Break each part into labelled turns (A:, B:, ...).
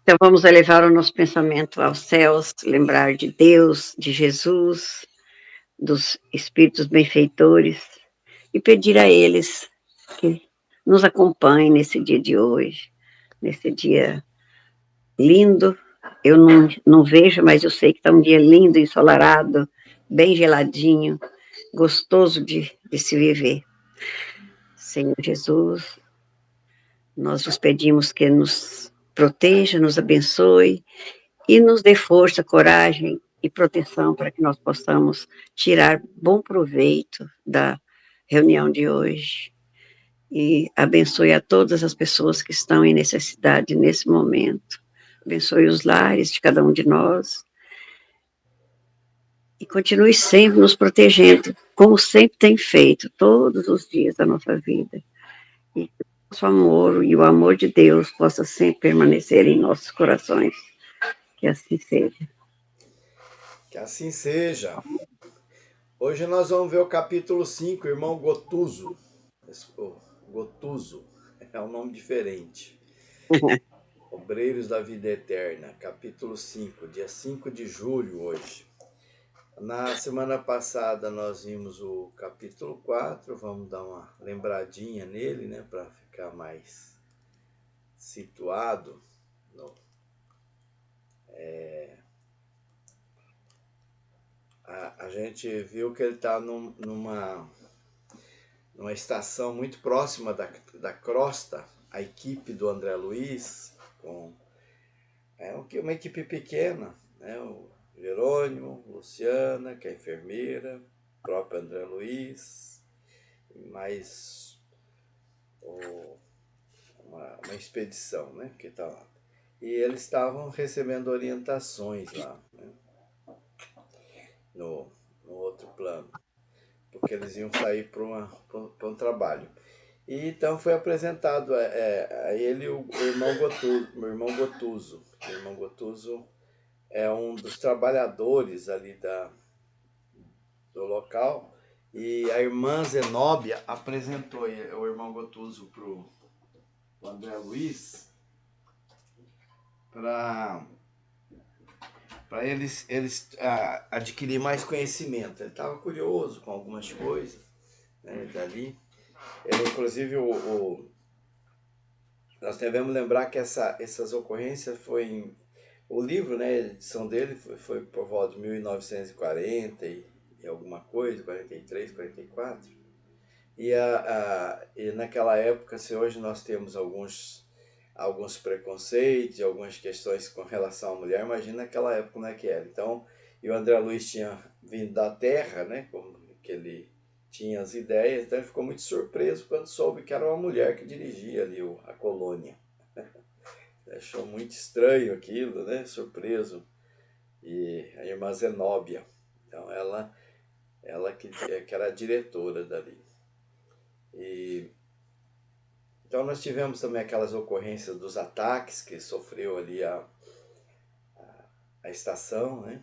A: Então vamos elevar o nosso pensamento aos céus, lembrar de Deus, de Jesus, dos espíritos benfeitores e pedir a eles que nos acompanhem nesse dia de hoje, nesse dia lindo. Eu não vejo, mas eu sei que está um dia lindo, ensolarado, bem geladinho, gostoso de se viver. Senhor Jesus, nós vos pedimos que nos proteja, nos abençoe e nos dê força, coragem e proteção para que nós possamos tirar bom proveito da reunião de hoje. E abençoe a todas as pessoas que estão em necessidade nesse momento. Abençoe os lares de cada um de nós. E continue sempre nos protegendo, como sempre tem feito, todos os dias da nossa vida. E que o nosso amor e o amor de Deus possa sempre permanecer em nossos corações. Que assim seja.
B: Que assim seja. Hoje nós vamos ver o capítulo 5, irmão Gotuso. Gotuso é um nome diferente. Obreiros da Vida Eterna, capítulo 5, dia 5 de julho hoje. Na semana passada nós vimos o capítulo 4, vamos dar uma lembradinha nele, né, para ficar mais situado. No, a gente viu que ele está numa estação muito próxima da crosta, a equipe do André Luiz, uma equipe pequena, né? O Jerônimo, Luciana, que é enfermeira, o próprio André Luiz, mais uma expedição, né? Que tá lá. E eles estavam recebendo orientações lá, né? No outro plano, porque eles iam sair para um trabalho. E então foi apresentado a ele o irmão Gotuso, o irmão Gotuso. O irmão Gotuso é um dos trabalhadores ali do local. E a irmã Zenóbia apresentou o irmão Gotuso para o André Luiz para eles adquirir mais conhecimento. Ele estava curioso com algumas coisas, né, dali. Ele, inclusive, nós devemos lembrar que essas ocorrências foi o livro, né, a edição dele foi por volta de 1940 e alguma coisa, 43, 44. E naquela época, se hoje nós temos alguns preconceitos, algumas questões com relação à mulher, imagina naquela época como é que era. Então, e o André Luiz tinha vindo da terra, né, como que ele tinha as ideias, então ele ficou muito surpreso quando soube que era uma mulher que dirigia ali a colônia. Achou muito estranho aquilo, né, surpreso. E a irmã Zenóbia, então ela que era a diretora dali. E então nós tivemos também aquelas ocorrências dos ataques que sofreu ali a estação, né?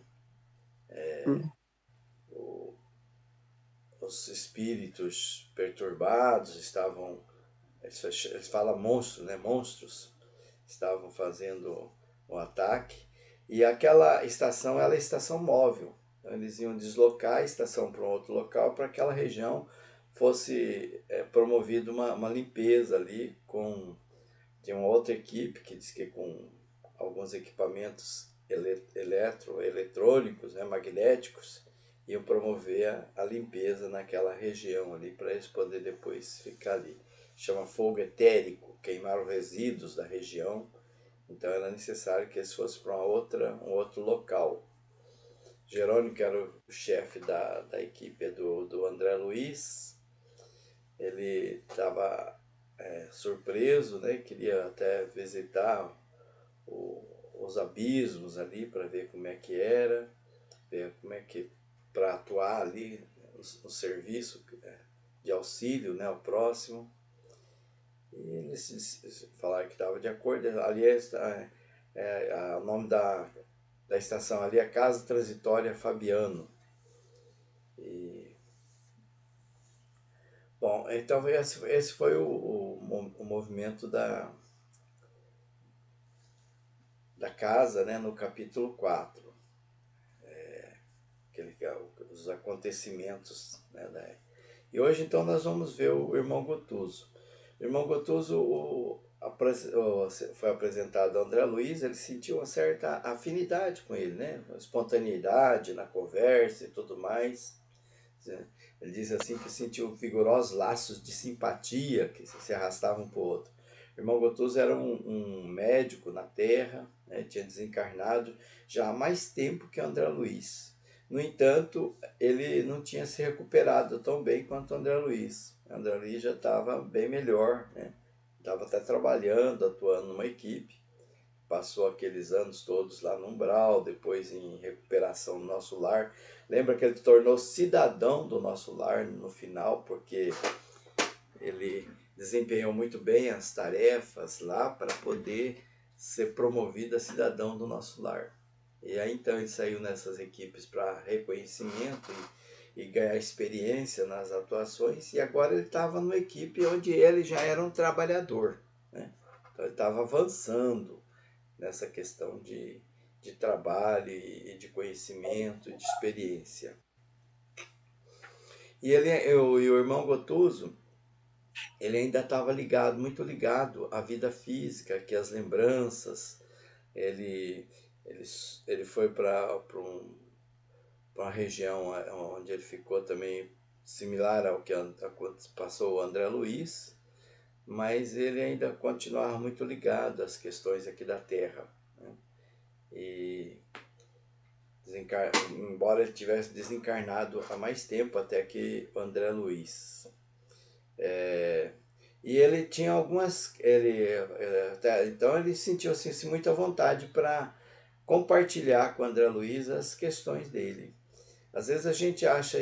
B: O, os espíritos perturbados estavam, eles falam monstros, né? Monstros estavam fazendo o ataque. E aquela estação, ela é estação móvel. Então eles iam deslocar a estação para um outro local para aquela região fosse promovida uma limpeza ali com tem uma outra equipe que diz que com alguns equipamentos eletrônicos, né, magnéticos, iam promover a limpeza naquela região ali para eles poderem depois ficar ali. Chama fogo etérico, queimar os resíduos da região. Então era necessário que eles fossem para um outro local. Jerônimo, que era o chefe da equipe do André Luiz, ele estava surpreso, né? Queria até visitar os abismos ali para ver como é que era, ver como é que para atuar ali no serviço de auxílio, né, ao próximo. E eles falaram que estava de acordo. Aliás, o nome da estação ali é Casa Transitória Fabiano. E, bom, então esse foi o movimento da casa, né, no capítulo 4, os acontecimentos, né, e hoje então nós vamos ver o irmão Gotuso. O irmão Gotuso foi apresentado a André Luiz, ele sentiu uma certa afinidade com ele, né, espontaneidade na conversa e tudo mais. Ele diz assim que sentiu vigorosos laços de simpatia que se arrastavam um para o outro. O irmão Gotuso era um médico na Terra, né, tinha desencarnado já há mais tempo que André Luiz. No entanto, ele não tinha se recuperado tão bem quanto André Luiz. André Luiz já estava bem melhor, né? Estava até trabalhando, atuando numa equipe. Passou aqueles anos todos lá no umbral, depois em recuperação no nosso lar. Lembra que ele tornou cidadão do nosso lar no final, porque ele desempenhou muito bem as tarefas lá para poder ser promovido a cidadão do nosso lar. E aí então ele saiu nessas equipes para reconhecimento e ganhar experiência nas atuações, e agora ele estava numa equipe onde ele já era um trabalhador, né? Então ele estava avançando nessa questão de trabalho e de conhecimento, de experiência. E o irmão Gotuso, ele ainda estava ligado, muito ligado à vida física, que as lembranças. Ele, ele, ele foi para uma região onde ele ficou também similar ao que passou o André Luiz, mas ele ainda continuava muito ligado às questões aqui da Terra, né? E embora ele tivesse desencarnado há mais tempo até que o André Luiz. E ele tinha algumas. Então ele sentiu assim, muita vontade para compartilhar com o André Luiz as questões dele. Às vezes a gente acha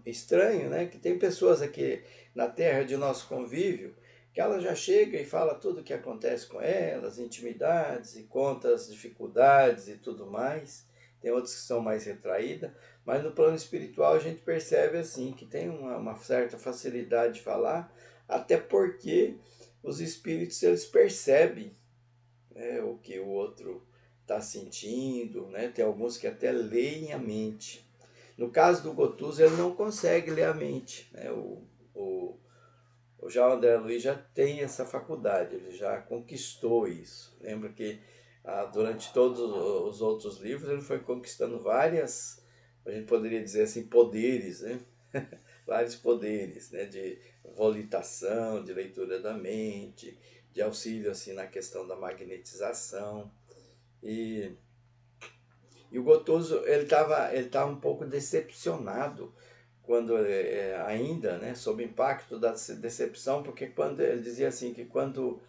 B: estranho, né, que tem pessoas aqui na terra de nosso convívio que ela já chega e fala tudo o que acontece com elas, intimidades, e conta as dificuldades e tudo mais. Tem outras que são mais retraídas, mas no plano espiritual a gente percebe assim que tem uma certa facilidade de falar, até porque os espíritos eles percebem, né, o que o outro está sentindo, né? Tem alguns que até leem a mente. No caso do Gotuso, ele não consegue ler a mente, né? Já o André Luiz já tem essa faculdade, ele já conquistou isso. Lembra que durante todos os outros livros ele foi conquistando várias, a gente poderia dizer assim, poderes, né? Vários poderes, né? De volitação, de leitura da mente, de auxílio assim na questão da magnetização. E o Gotuso, ele tava um pouco decepcionado quando ainda, né, sob o impacto da decepção, porque quando ele dizia assim que quando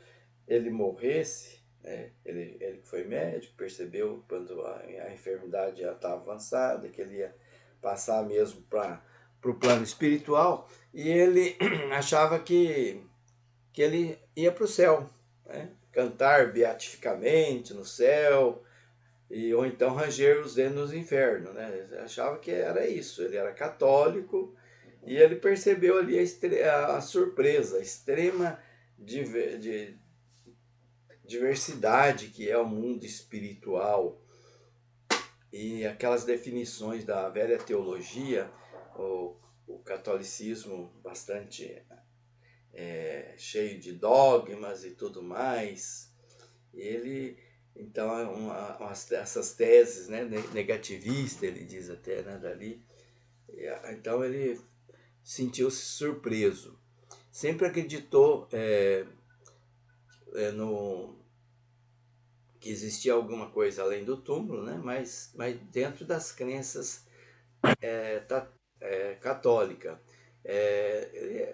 B: ele morresse, né, ele que foi médico, percebeu quando a enfermidade já estava avançada, que ele ia passar mesmo para o plano espiritual, e ele achava que ele ia para o céu, né, cantar beatificamente no céu, ou então ranger os dedos nos infernos, né? Ele achava que era isso, ele era católico e ele percebeu ali a surpresa, a extrema diversidade que é o mundo espiritual e aquelas definições da velha teologia, o catolicismo bastante cheio de dogmas e tudo mais. Ele então essas teses, né, negativistas, ele diz até, né, dali. Então ele sentiu-se surpreso. Sempre acreditou no que existia alguma coisa além do túmulo, né, mas dentro das crenças católica. Ele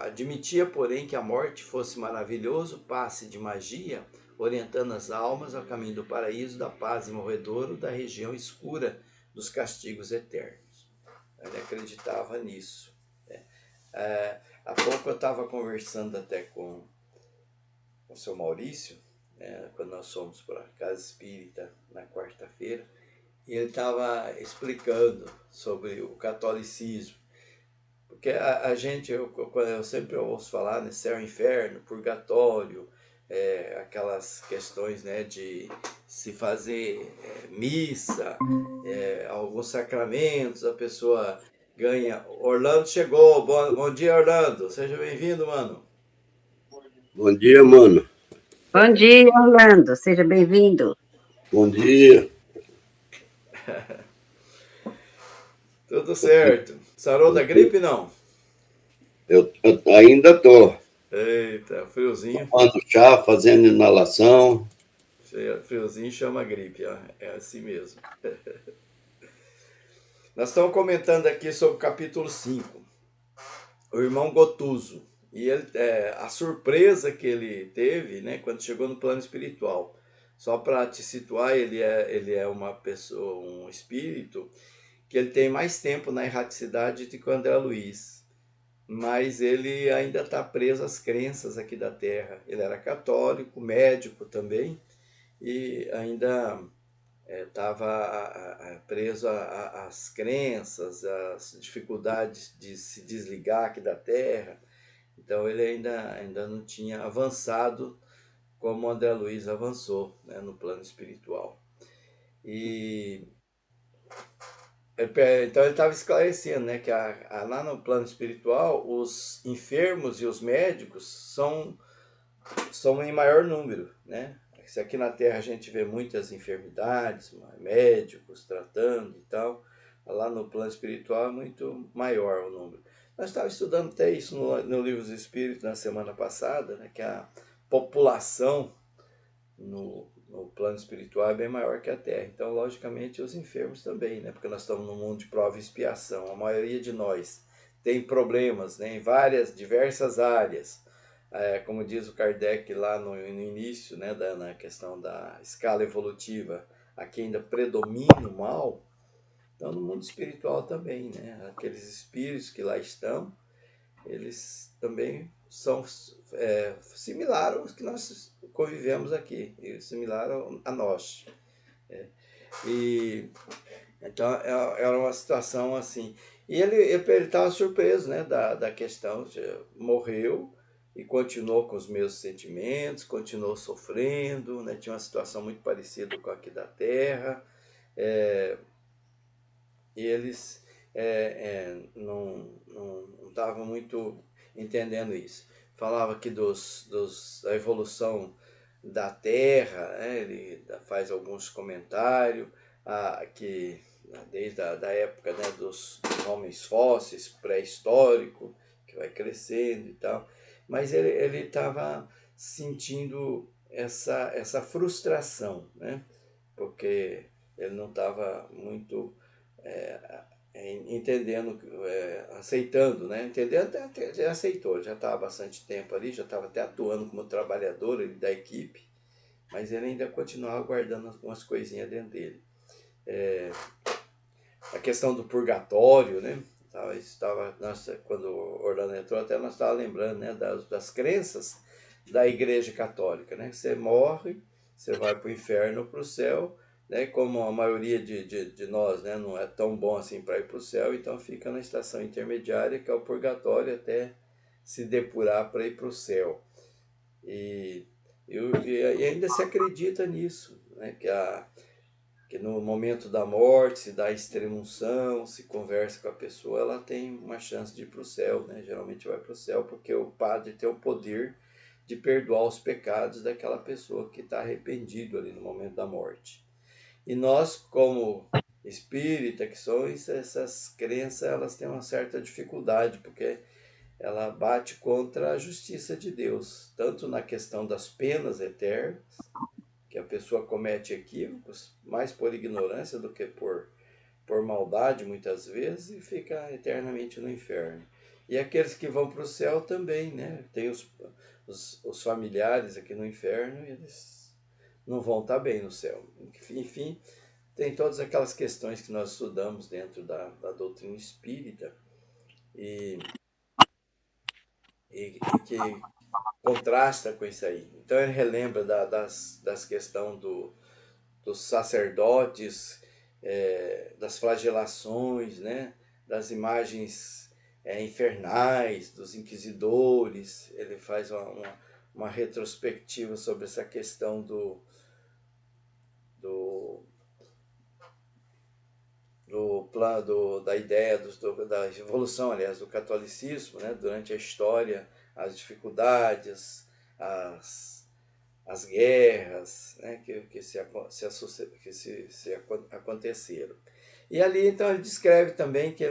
B: admitia, porém, que a morte fosse maravilhoso passe de magia, orientando as almas ao caminho do paraíso, da paz morredouro, da região escura dos castigos eternos. Ele acreditava nisso. Há pouco eu estava conversando até com o seu Maurício, né, quando nós fomos para a Casa Espírita na quarta-feira, e ele estava explicando sobre o catolicismo. Porque a gente, eu sempre ouço falar, né, céu, inferno, purgatório, aquelas questões, né, de se fazer missa, alguns sacramentos, a pessoa ganha. Orlando chegou, bom dia, Orlando, seja bem-vindo, mano.
C: Bom dia, mano.
A: Bom dia, Orlando, seja bem-vindo.
C: Bom dia.
B: Tudo certo. Sarou da gripe, não?
C: Eu ainda tô
B: Eita, friozinho.
C: tomando chá, fazendo inalação.
B: Friozinho chama gripe, ó. É assim mesmo. Nós estamos comentando aqui sobre o capítulo 5, o irmão Gotuso. E ele, a surpresa que ele teve, né, quando chegou no plano espiritual. Só para te situar, ele é uma pessoa, um espírito, que ele tem mais tempo na erraticidade do que o André Luiz. Mas ele ainda está preso às crenças aqui da Terra. Ele era católico, médico também, e ainda estava preso às crenças, às dificuldades de se desligar aqui da Terra. Então ele ainda não tinha avançado como o André Luiz avançou, né, no plano espiritual. E então ele estava esclarecendo, né, que lá no plano espiritual os enfermos e os médicos são em maior número, né? Se aqui na Terra a gente vê muitas enfermidades, médicos tratando e tal, lá no plano espiritual é muito maior o número. Nós estávamos estudando até isso no Livro dos Espíritos na semana passada, né, que a população no plano espiritual é bem maior que a Terra. Então, logicamente, os enfermos também, né? Porque nós estamos num mundo de prova e expiação. A maioria de nós tem problemas, né, em diversas áreas. Como diz o Kardec lá no início, né, na questão da escala evolutiva, aqui ainda predomina o mal. Então, no mundo espiritual também, né? Aqueles espíritos que lá estão, eles também são similares aos que nós convivemos aqui, e similar a nós. E então era uma situação assim. E ele estava surpreso, né, da questão, morreu e continuou com os mesmos sentimentos, continuou sofrendo, né, tinha uma situação muito parecida com a aqui da Terra. E eles não estavam muito entendendo isso. Falava que da evolução da Terra, né, ele faz alguns comentários, que desde a da época, né, dos homens fósseis, pré-histórico, que vai crescendo e tal, mas ele estava sentindo essa frustração, né, porque ele não estava muito entendendo, aceitando, né? Entendendo, até já aceitou, já estava há bastante tempo ali, já estava até atuando como trabalhador da equipe, mas ele ainda continuava guardando algumas coisinhas dentro dele. A questão do purgatório, né? Quando o Orlando entrou, até nós estávamos lembrando, né, das crenças da Igreja Católica, né? Você morre, você vai para o inferno ou para o céu, né? Como a maioria de nós, né, não é tão bom assim para ir para o céu, então fica na estação intermediária, que é o purgatório, até se depurar para ir para o céu. E ainda se acredita nisso, né? Que no momento da morte se dá extremunção, se conversa com a pessoa, ela tem uma chance de ir para o céu, né? Geralmente vai para o céu porque o padre tem o poder de perdoar os pecados daquela pessoa que está arrependido ali no momento da morte. E nós, como espírita que somos, essas crenças elas têm uma certa dificuldade, porque ela bate contra a justiça de Deus, tanto na questão das penas eternas, que a pessoa comete equívocos, mais por ignorância do que por maldade muitas vezes, e fica eternamente no inferno. E aqueles que vão para o céu também, né? Tem os familiares aqui no inferno e eles não vão estar bem no céu. Enfim, tem todas aquelas questões que nós estudamos dentro da doutrina espírita e que contrasta com isso aí. Então ele relembra das questões dos sacerdotes, das flagelações, né? Das imagens infernais, dos inquisidores. Ele faz uma retrospectiva sobre essa questão da ideia da evolução, aliás, do catolicismo, né, durante a história, as dificuldades, as guerras, né, que aconteceram. E ali, então, ele descreve também que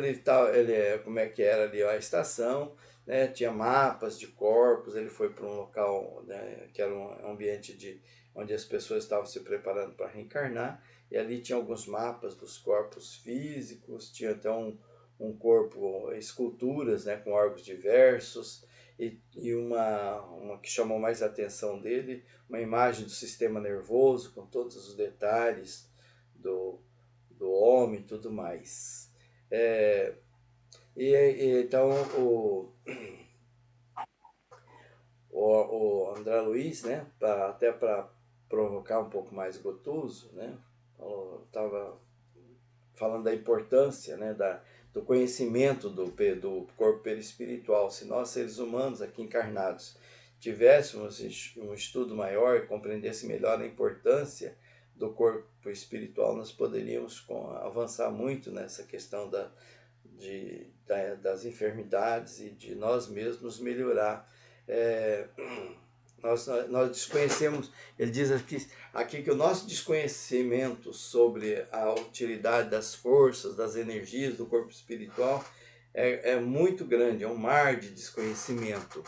B: como é que era ali a estação, né, tinha mapas de corpos, ele foi para um local, né, que era um ambiente onde as pessoas estavam se preparando para reencarnar, e ali tinha alguns mapas dos corpos físicos, tinha até um corpo, esculturas, né, com órgãos diversos, e uma que chamou mais a atenção dele, uma imagem do sistema nervoso, com todos os detalhes do homem e tudo mais. Então, o André Luiz, né, até para provocar um pouco mais Gotuso, né, estava falando da importância, né, do conhecimento do corpo perispiritual. Se nós, seres humanos aqui encarnados, tivéssemos um estudo maior e compreendesse melhor a importância do corpo espiritual, nós poderíamos avançar muito nessa questão das enfermidades e de nós mesmos melhorar. Nós desconhecemos, ele diz aqui que o nosso desconhecimento sobre a utilidade das forças, das energias do corpo espiritual é muito grande, é um mar de desconhecimento.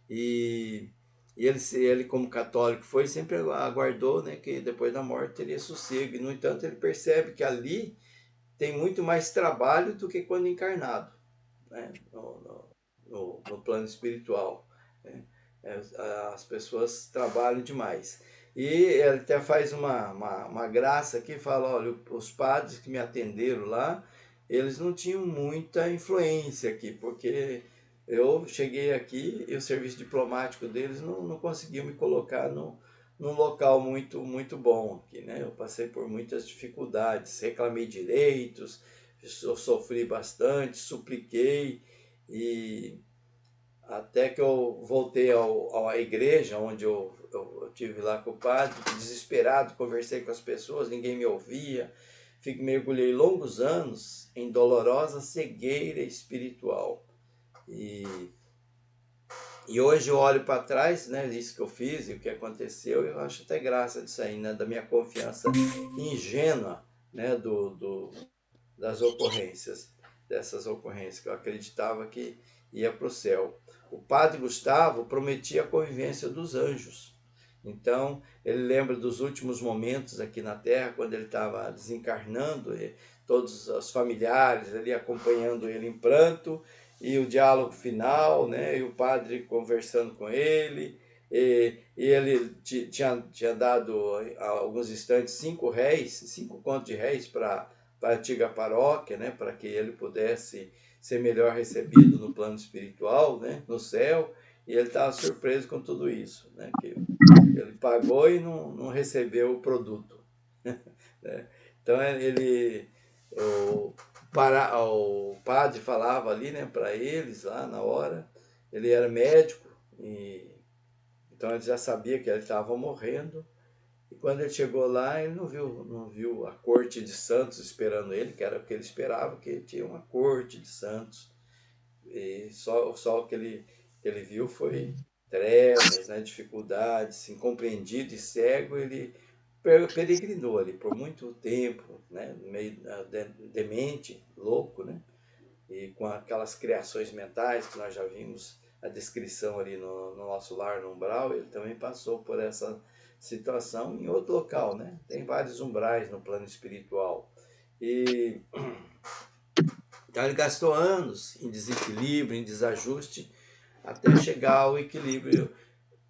B: E ele como católico sempre aguardou, né, que depois da morte teria sossego. E, no entanto, ele percebe que ali tem muito mais trabalho do que quando encarnado, né, no plano espiritual, né? As pessoas trabalham demais. E ele até faz uma graça aqui, fala, olha, os padres que me atenderam lá, eles não tinham muita influência aqui, porque eu cheguei aqui e o serviço diplomático deles não conseguiu me colocar num local muito bom aqui, né? Eu passei por muitas dificuldades, reclamei direitos, sofri bastante, supliquei, e até que eu voltei à igreja, onde eu tive lá com o padre, desesperado, conversei com as pessoas, ninguém me ouvia, mergulhei longos anos em dolorosa cegueira espiritual. E hoje eu olho para trás, né, isso que eu fiz e o que aconteceu, eu acho até graça disso aí, né, da minha confiança ingênua, né, dessas ocorrências, que eu acreditava que ia para o céu. O padre Gustavo prometia a convivência dos anjos. Então, ele lembra dos últimos momentos aqui na Terra, quando ele estava desencarnando, e todos os familiares ali acompanhando ele em pranto, e o diálogo final, né, e o padre conversando com ele, e ele tinha dado há alguns instantes 5 contos de réis para a antiga paróquia, né, para que ele pudesse ser melhor recebido no plano espiritual, né, no céu, e ele estava surpreso com tudo isso, né, que ele pagou e não recebeu o produto. Então o padre falava ali, né, para eles lá na hora, ele era médico, então ele já sabia que ele estava morrendo. E quando ele chegou lá, ele não viu a corte de santos esperando ele, que era o que ele esperava, que tinha uma corte de santos. E só o que ele viu foi trevas, né, dificuldades, incompreendido e cego. Ele peregrinou ali por muito tempo, né, meio demente, louco, né, e com aquelas criações mentais que nós já vimos a descrição ali no nosso lar, no umbral. Ele também passou por essa situação em outro local, né? Tem vários umbrais no plano espiritual. Então ele gastou anos em desequilíbrio, em desajuste, até chegar ao equilíbrio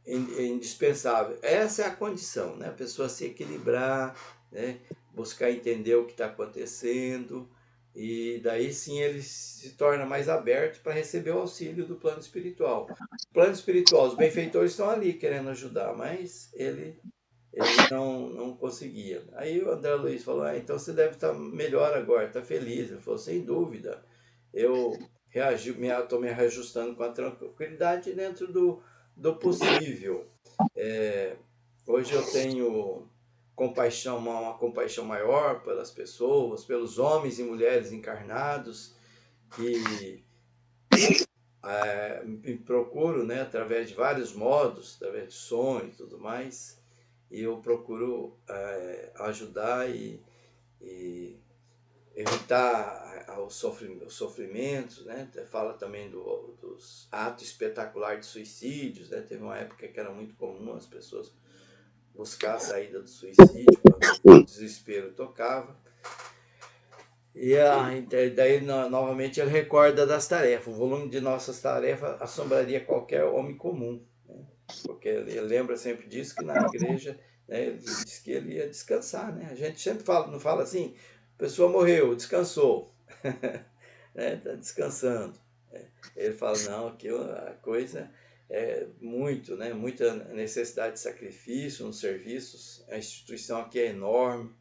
B: indispensável. Essa é a condição, né? A pessoa se equilibrar, né? Buscar entender o que está acontecendo, e daí sim ele se torna mais aberto para receber o auxílio do plano espiritual. O plano espiritual, os benfeitores estão ali querendo ajudar, mas ele não conseguia. Aí o André Luiz falou, então você deve estar melhor agora, está feliz. Ele falou, sem dúvida, eu estou me reajustando com a tranquilidade dentro do possível. Hoje eu tenho compaixão, uma compaixão maior pelas pessoas, pelos homens e mulheres encarnados, que me procuro, né, através de vários modos, através de sonhos e tudo mais, e eu procuro ajudar e evitar os sofrimentos, né? Fala também dos atos espetaculares de suicídios, né? Teve uma época que era muito comum as pessoas buscar a saída do suicídio quando o desespero tocava. E daí, novamente, ele recorda das tarefas. O volume de nossas tarefas assombraria qualquer homem comum, né? Porque ele lembra sempre disso, que na igreja, né, ele diz que ele ia descansar, né? A gente sempre fala, não fala assim, a pessoa morreu, descansou, né? Está descansando. Ele fala, não, que a coisa é muito, né? Muita necessidade de sacrifício nos serviços, a instituição aqui é enorme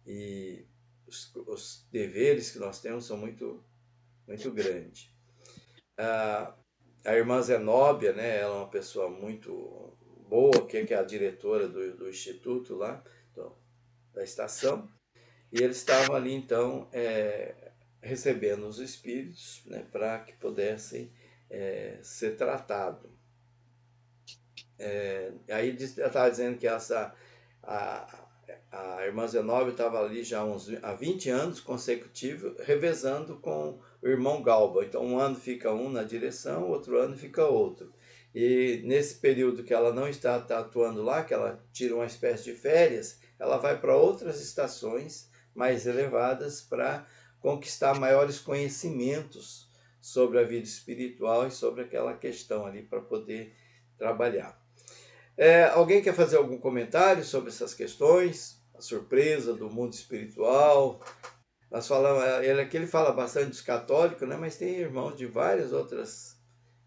B: e os deveres que nós temos são muito, muito grandes. A irmã Zenóbia, né, ela é uma pessoa muito boa, que é a diretora do instituto lá, da estação, e eles estavam ali, então, recebendo os espíritos, né, para que pudessem ser tratados. Aí ela estava dizendo que a irmã Zenóbia estava ali já há 20 anos consecutivos, revezando com o irmão Galba. Então, um ano fica um na direção, outro ano fica outro. E nesse período que ela não está atuando lá, que ela tira uma espécie de férias, ela vai para outras estações mais elevadas para conquistar maiores conhecimentos sobre a vida espiritual e sobre aquela questão ali para poder trabalhar. Alguém quer fazer algum comentário sobre essas questões? A surpresa do mundo espiritual? Nós falamos, ele fala bastante dos católicos, né? Mas tem irmãos de várias outras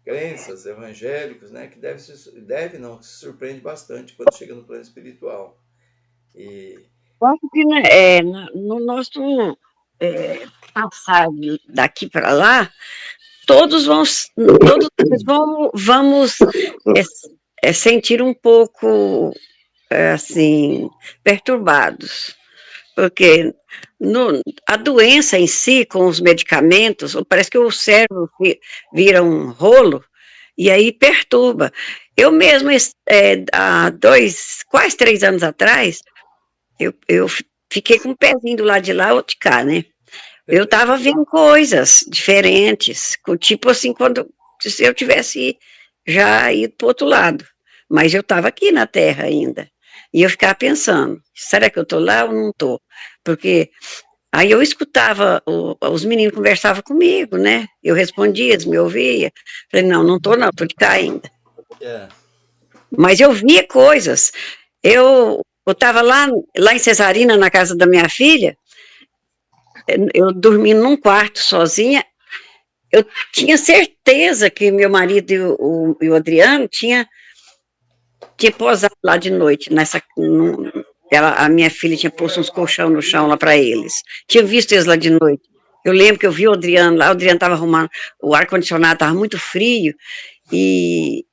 B: crenças, evangélicos, né? Que não se surpreende bastante quando chega no plano espiritual.
A: Acho que no nosso passar daqui para lá, todos vamos sentir um pouco assim perturbados, porque a doença em si, com os medicamentos, parece que o cérebro vira um rolo e aí perturba. Eu mesmo, há quase 3 anos atrás, eu fiquei com um pezinho do lado de lá, outro de cá, né? Eu estava vendo coisas diferentes, tipo assim, se eu tivesse já ido para o outro lado. Mas eu estava aqui na Terra ainda. E eu ficava pensando, será que eu estou lá ou não estou? Porque aí eu escutava, os meninos conversavam comigo, né? Eu respondia, eles me ouviam. Falei, não estou não, estou de cá ainda. Mas eu via coisas. Eu estava lá em Cesarina, na casa da minha filha, eu dormi num quarto sozinha. Eu tinha certeza que meu marido e o Adriano tinha posado lá de noite, a minha filha tinha posto uns colchão no chão lá para eles. Tinha visto eles lá de noite. Eu lembro que eu vi o Adriano lá, o Adriano estava arrumando, o ar-condicionado estava muito frio, e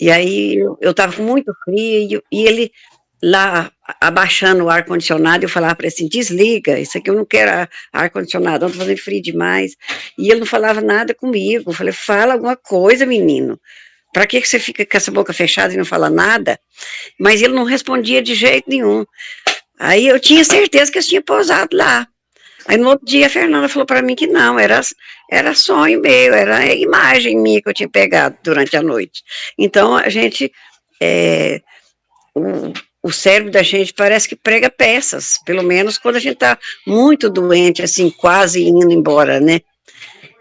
A: aí eu estava com muito frio, e ele lá abaixando o ar-condicionado, eu falava para ele assim, desliga, isso aqui eu não quero ar-condicionado, não, estou fazendo frio demais. E ele não falava nada comigo. Eu falei, fala alguma coisa, menino. Para que você fica com essa boca fechada e não fala nada? Mas ele não respondia de jeito nenhum. Aí eu tinha certeza que eu tinha pousado lá. Aí no outro dia a Fernanda falou para mim que não, era sonho meu, era imagem minha que eu tinha pegado durante a noite. Então a gente, o cérebro da gente parece que prega peças, pelo menos quando a gente está muito doente, assim, quase indo embora, né?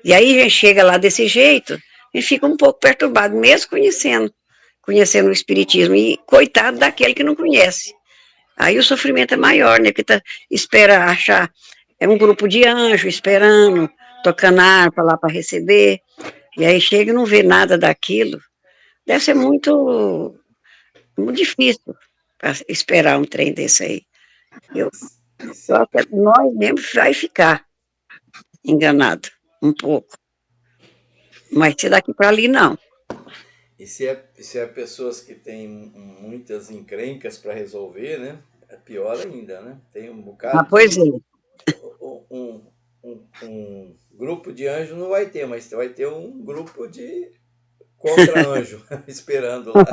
A: E aí a gente chega lá desse jeito, a gente fica um pouco perturbado, mesmo conhecendo o espiritismo, e coitado daquele que não conhece. Aí o sofrimento é maior, né? Porque espera achar, é um grupo de anjos esperando, tocando harpa lá para receber, e aí chega e não vê nada daquilo. Deve ser muito, muito difícil esperar um trem desse aí. Nós mesmo vai ficar enganado um pouco. Mas se daqui para ali, não.
B: E se é pessoas que têm muitas encrencas para resolver, né? É pior ainda, né? Tem um
A: Ah,
B: bocado
A: pois é.
B: de. Um grupo de anjo não vai ter, mas vai ter um grupo de contra-anjo esperando lá.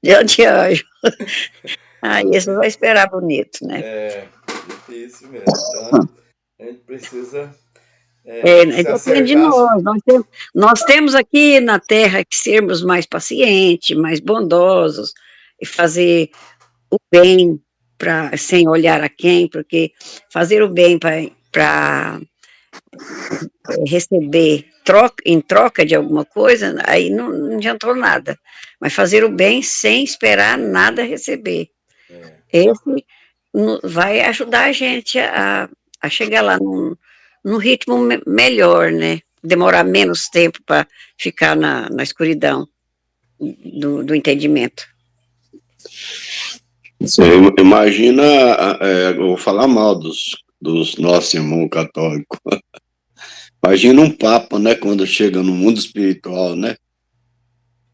A: De anjo. Ah, isso vai esperar bonito, né?
B: É difícil mesmo. Então a gente precisa se
A: Depende de
B: acertar.
A: nós. Nós temos aqui na Terra que sermos mais pacientes, mais bondosos e fazer o bem sem olhar a quem, porque fazer o bem para receber em troca de alguma coisa, aí não adiantou nada. Mas fazer o bem sem esperar nada receber. Esse vai ajudar a gente a chegar lá num ritmo melhor, né? Demorar menos tempo para ficar na escuridão do entendimento.
C: Você imagina, eu vou falar mal dos nossos irmãos católicos. Imagina um papa, né, quando chega no mundo espiritual, né?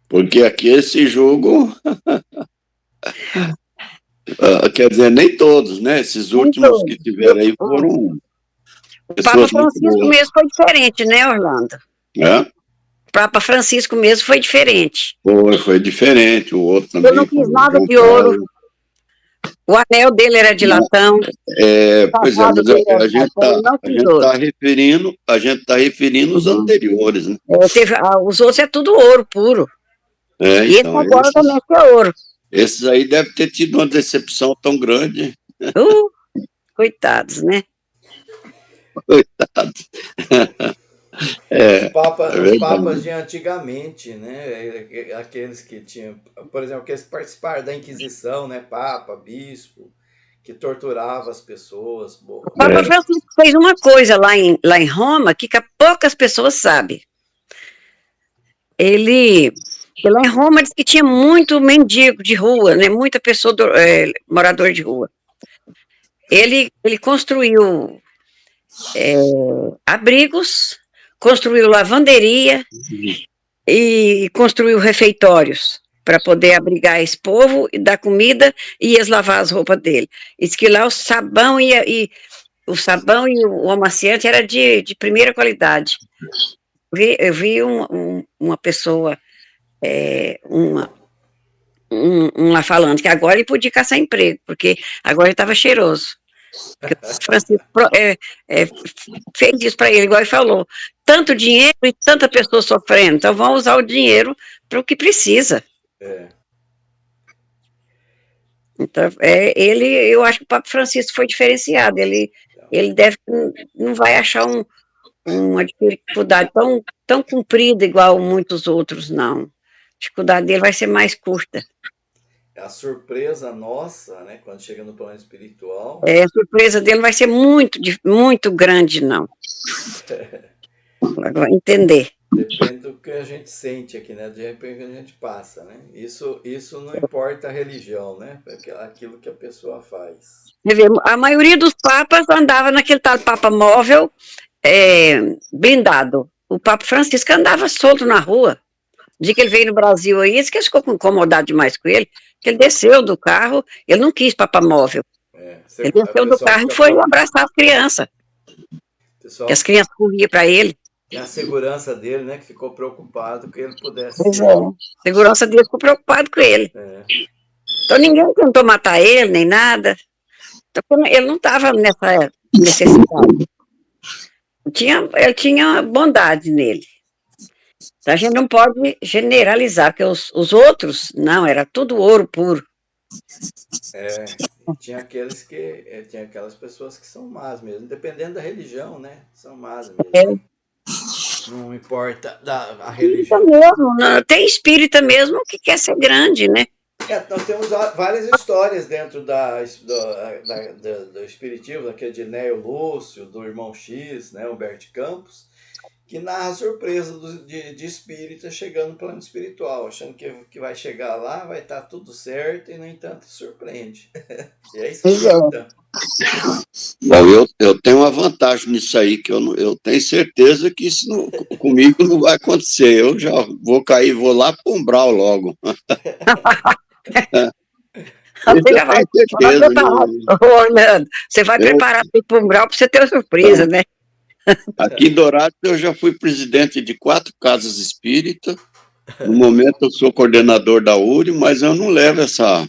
C: Porque aqui esse jogo, quer dizer, nem todos, né? Esses últimos que tiveram aí foram
A: O Papa
C: pessoas muito
A: Francisco
C: boas.
A: mesmo foi diferente, né, Orlando?
C: Né?
A: O Papa Francisco mesmo foi diferente.
C: Foi diferente, o outro
A: Ele não
C: também,
A: quis
C: como
A: nada
C: João
A: de ouro,
C: Paulo.
A: o anel dele era de latão, o
C: Pois é,
A: papado
C: mas
A: dele era
C: a
A: de
C: gente
A: latão, ele não
C: a
A: quis
C: gente
A: ouro.
C: tá referindo, os anteriores, né?
A: Os outros é tudo ouro puro. E esse
C: Então,
A: agora também é ouro.
C: esses aí devem ter tido uma decepção tão grande.
A: Coitados, né?
C: Coitados.
B: Os papas de antigamente, né? Aqueles que tinham, por exemplo, aqueles que participaram da Inquisição, né? Papa, bispo, que torturava as pessoas.
A: O Papa Francisco fez uma coisa lá em Roma que poucas pessoas sabem. Lá em Roma diz que tinha muito mendigo de rua, né? Muita pessoa morador de rua. Ele construiu abrigos, construiu lavanderia e construiu refeitórios para poder abrigar esse povo e dar comida e eles lavar as roupas dele. Diz que lá o sabão e o amaciante era de primeira qualidade. Eu vi uma pessoa, um lá falando que agora ele podia caçar emprego, porque agora ele estava cheiroso. Porque o Francisco fez isso para ele, igual ele falou. Tanto dinheiro e tanta pessoa sofrendo, então vamos usar o dinheiro para o que precisa. Então, eu acho que o Papa Francisco foi diferenciado. Ele não vai achar uma dificuldade tão comprida igual muitos outros, não. A dificuldade dele vai ser mais curta.
B: A surpresa nossa, né, quando chega no plano espiritual.
A: A surpresa dele vai ser muito, muito grande, não. Vai entender.
B: Depende do que a gente sente aqui, né? De repente a gente passa, né? Isso não importa a religião, né? Aquilo que a pessoa faz.
A: A maioria dos papas andava naquele tal papa móvel blindado. O Papa Francisco andava solto na rua. O dia que ele veio no Brasil aí, disse que ele ficou incomodado demais com ele, que ele desceu do carro, ele não quis papa móvel. Ele desceu do carro e foi abraçar as crianças. Que as crianças corriam para ele.
B: E a segurança dele, né, que ficou preocupado que ele pudesse...
A: Pois é, a segurança dele ficou preocupado com ele. Então ninguém tentou matar ele, nem nada. Então, ele não estava nessa necessidade. Ele tinha bondade nele. Então, a gente não pode generalizar, porque os outros, não, era tudo ouro puro.
B: Tinha aquelas pessoas que são más mesmo, dependendo da religião, né? São más mesmo. Não importa a religião.
A: Mesmo, tem espírita mesmo que quer ser grande, né?
B: Nós temos várias histórias dentro do espiritismo, daquele de Neo Lúcio, do irmão X, né, Humberto Campos, que narra a surpresa de espírita chegando no plano espiritual, achando que vai chegar lá, vai estar tudo certo, e no entanto surpreende. E é espírita.
C: Bom, eu tenho uma vantagem nisso aí, que eu tenho certeza que isso comigo não vai acontecer. Eu já vou cair, vou lá para o umbral logo. Isso
A: Você
C: eu
A: já vai,
C: tenho
A: vai
C: certeza.
A: preparar, ô, Orlando, você vai
C: Eu,
A: preparar para o Umbral para você ter uma surpresa, né?
C: aqui em Dourados eu já fui presidente de 4 casas espíritas. No momento eu sou coordenador da URI, mas eu não levo essa